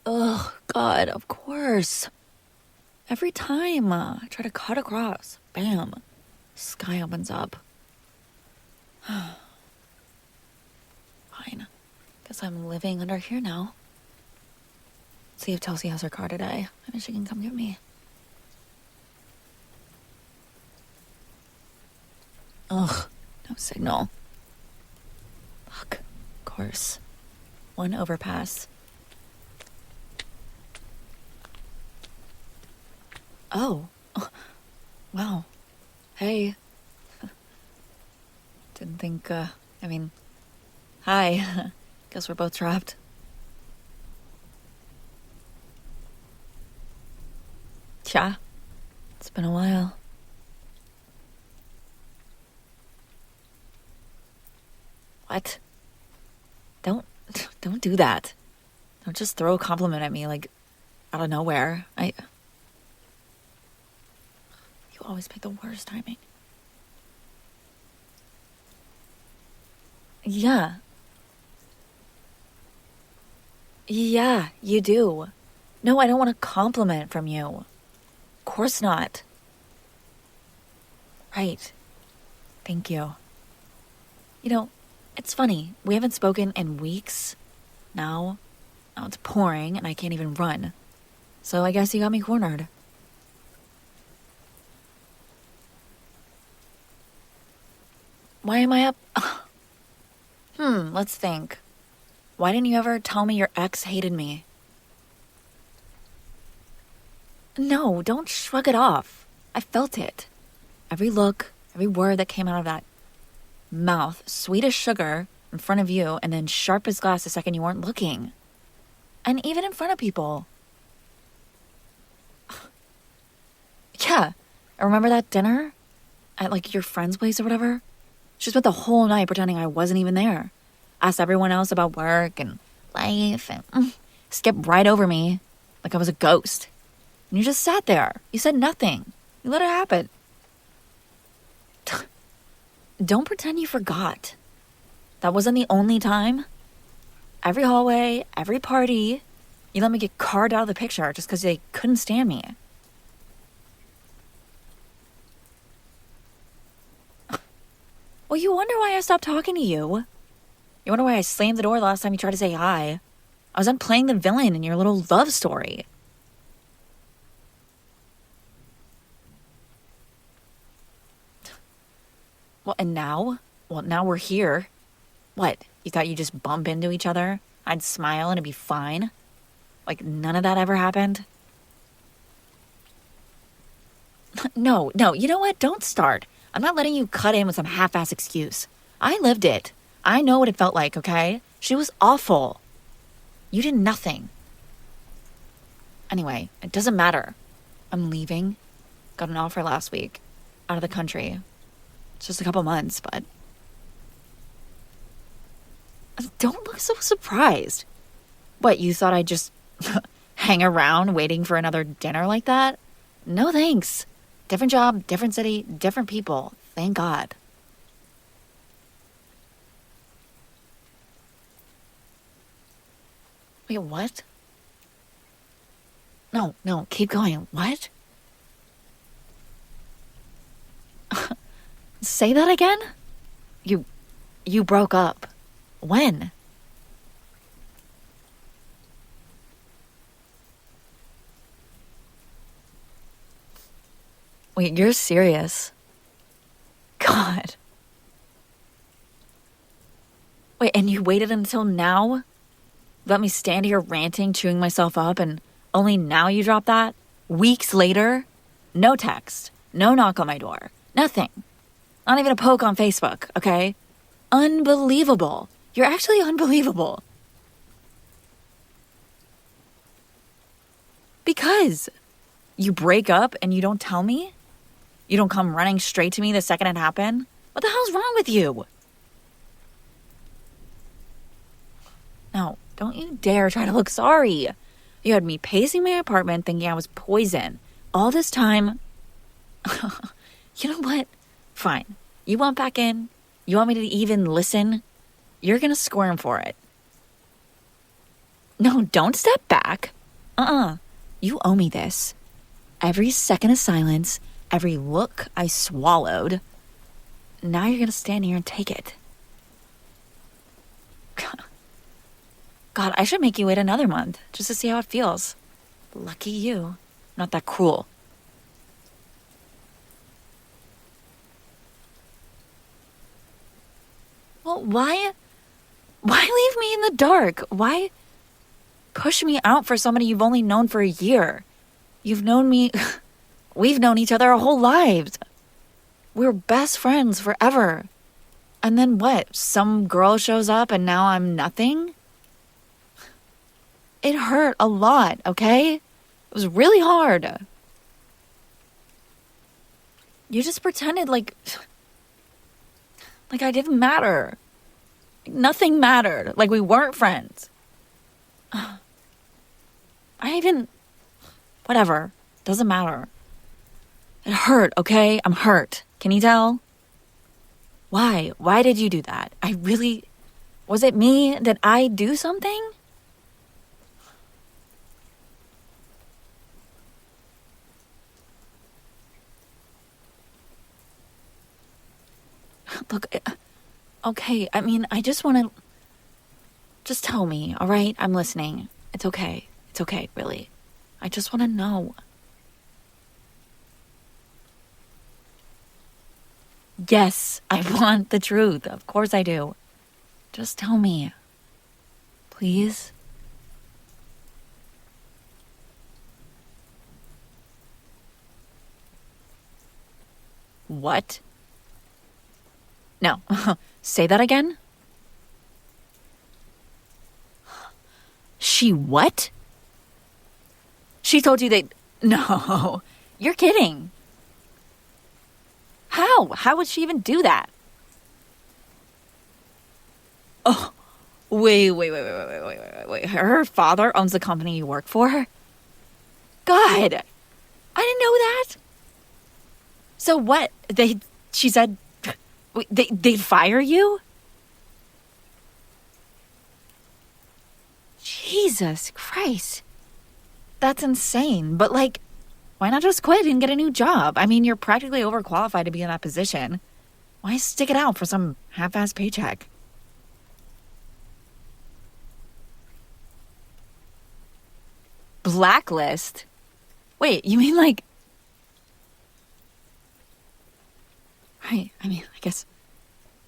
Ugh, God, of course. Every time I try to cut across, bam, sky opens up. Fine. Guess I'm living under here now. See if Chelsea has her car today. Maybe she can come get me. Ugh, no signal. Fuck. Of course. One overpass. Oh. Wow. Hey. Didn't think, hi. Guess we're both trapped. Yeah. It's been a while. What? Don't do that. Don't just throw a compliment at me like out of nowhere. You always pick the worst timing. Yeah. Yeah, you do. No, I don't want a compliment from you. Of course not. Right. Thank you. You know, it's funny. We haven't spoken in weeks. Now it's pouring and I can't even run. So I guess you got me cornered. Why am I up? Let's think. Why didn't you ever tell me your ex hated me? No, don't shrug it off. I felt it. Every look, every word that came out of that mouth, sweet as sugar in front of you, and then sharp as glass the second you weren't looking. And even in front of people. Yeah, I remember that dinner at like your friend's place or whatever. She spent the whole night pretending I wasn't even there. Asked everyone else about work and life and skipped right over me like I was a ghost. And you just sat there. You said nothing. You let it happen. Don't pretend you forgot. That wasn't the only time. Every hallway, every party, you let me get carved out of the picture just because they couldn't stand me. Well, you wonder why I stopped talking to you. You wonder why I slammed the door the last time you tried to say hi. I was done playing the villain in your little love story. Well, and now? Well, now we're here. What, you thought you'd just bump into each other? I'd smile and it'd be fine? Like none of that ever happened? No, you know what? Don't start. I'm not letting you cut in with some half-ass excuse. I lived it. I know what it felt like, okay? She was awful. You did nothing. Anyway, it doesn't matter. I'm leaving. Got an offer last week. Out of the country. It's just a couple months, but... Don't look so surprised. What, you thought I'd just hang around waiting for another dinner like that? No thanks. Different job, different city, different people. Thank God. Wait, what? No, keep going. What? Say that again? You broke up. When? Wait, you're serious? God. Wait, and you waited until now? Let me stand here ranting, chewing myself up, and only now you drop that? Weeks later? No text. No knock on my door. Nothing. Not even a poke on Facebook, okay? Unbelievable. You're actually unbelievable. Because you break up and you don't tell me? You don't come running straight to me the second it happened? What the hell's wrong with you? No, don't you dare try to look sorry. You had me pacing my apartment thinking I was poison. All this time... You know what? Fine. You want back in? You want me to even listen? You're gonna squirm for it. No, don't step back. You owe me this. Every second of silence, every look I swallowed. Now you're gonna stand here and take it. God, I should make you wait another month just to see how it feels. Lucky you. Not that cruel. Well, why leave me in the dark? Why push me out for somebody you've only known for a year? You've known me... We've known each other our whole lives. We're best friends forever. And then what? Some girl shows up and now I'm nothing? It hurt a lot, okay? It was really hard. You just pretended like I didn't matter. Nothing mattered. Like we weren't friends. Whatever. Doesn't matter. It hurt, okay? I'm hurt. Can you tell? Why? Why did you do that? Was it me? Did I do something? Look, okay, I just want to... Just tell me, all right? I'm listening. It's okay. It's okay, really. I just want to know. Yes, I want the truth. Of course I do. Just tell me. Please? What? No. Say that again? She what? She told you that... No. You're kidding. How? How would she even do that? Oh, wait. Her father owns the company you work for? God, I didn't know that. So what? She said they'd fire you? Jesus Christ. That's insane. But why not just quit and get a new job? You're practically overqualified to be in that position. Why stick it out for some half-assed paycheck? Blacklist? Wait, you mean Right, I guess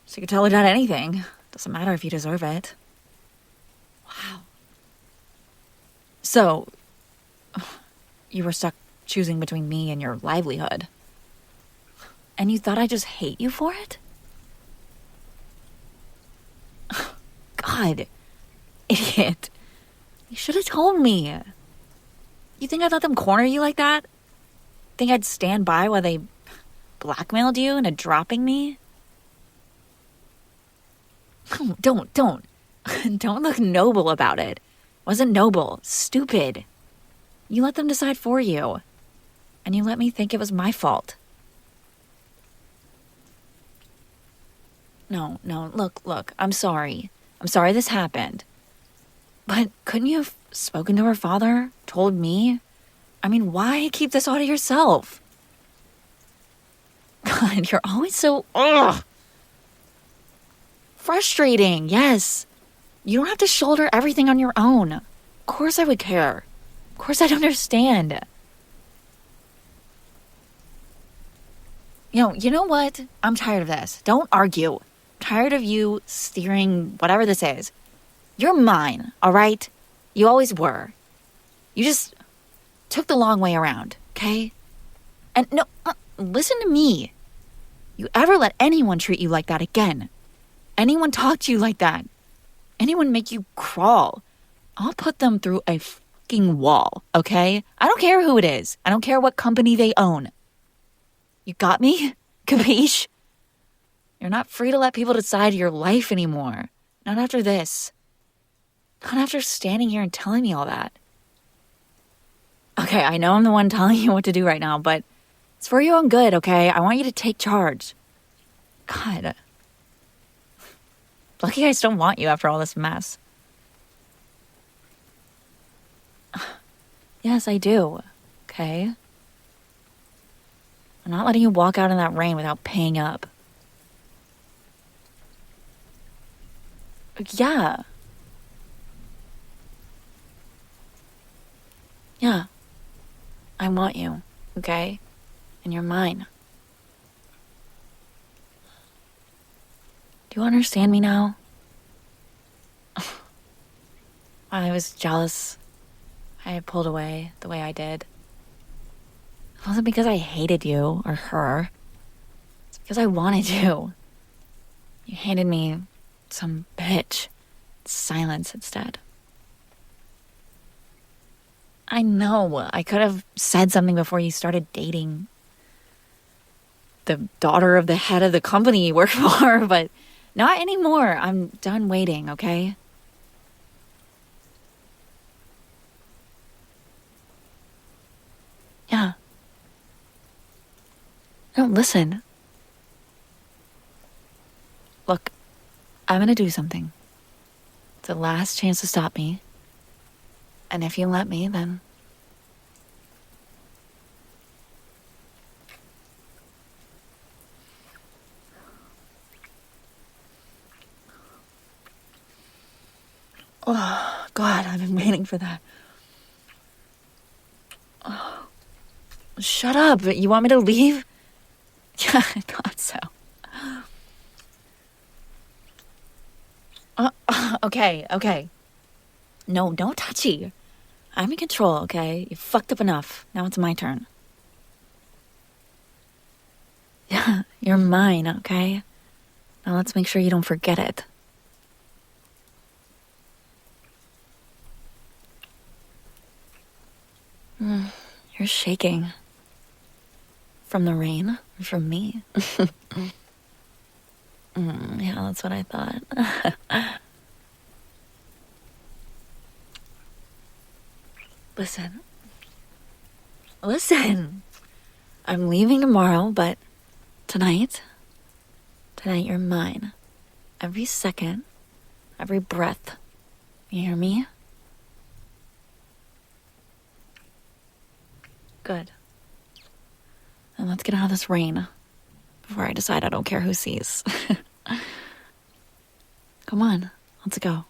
she could tell her dad anything. Doesn't matter if you deserve it. Wow. So, you were stuck choosing between me and your livelihood. And you thought I just hate you for it? God, idiot. You should have told me. You think I'd let them corner you like that? Think I'd stand by while they blackmailed you into dropping me? Don't. Don't look noble about it. Wasn't noble. Stupid. You let them decide for you. And you let me think it was my fault. No, look, I'm sorry. I'm sorry this happened. But couldn't you have spoken to her father? Told me? Why keep this all to yourself? God, you're always so... frustrating, yes. You don't have to shoulder everything on your own. Of course I would care. Of course I'd understand. You know what? I'm tired of this. Don't argue. I'm tired of you steering whatever this is. You're mine, all right? You always were. You just took the long way around, okay? And no, listen to me. You ever let anyone treat you like that again? Anyone talk to you like that? Anyone make you crawl? I'll put them through a fucking wall, okay? I don't care who it is. I don't care what company they own. You got me? Capiche? You're not free to let people decide your life anymore. Not after this. Not after standing here and telling me all that. Okay, I know I'm the one telling you what to do right now, but it's for your own good, okay? I want you to take charge. God. Lucky I still want you after all this mess. Yes, I do. Okay? I'm not letting you walk out in that rain without paying up. Yeah. Yeah. I want you. Okay? And you're mine. Do you understand me now? I was jealous. I pulled away the way I did. It wasn't because I hated you or her. It's because I wanted you. You handed me some bitch. Silence instead. I know. I could have said something before you started dating the daughter of the head of the company you work for, but not anymore. I'm done waiting, okay? Yeah. No, listen. Look, I'm gonna do something. It's the last chance to stop me. And if you let me, then. Oh, God, I've been waiting for that. Oh, shut up. You want me to leave? Yeah, I thought so. Okay. No, don't touchy. I'm in control, okay? You fucked up enough. Now it's my turn. Yeah, you're mine, okay? Now let's make sure you don't forget it. You're shaking. From the rain? Or from me? Yeah, that's what I thought. Listen. Listen. I'm leaving tomorrow, but tonight you're mine. Every second, every breath. You hear me? Good. And let's get out of this rain before I decide I don't care who sees. Come on, let's go.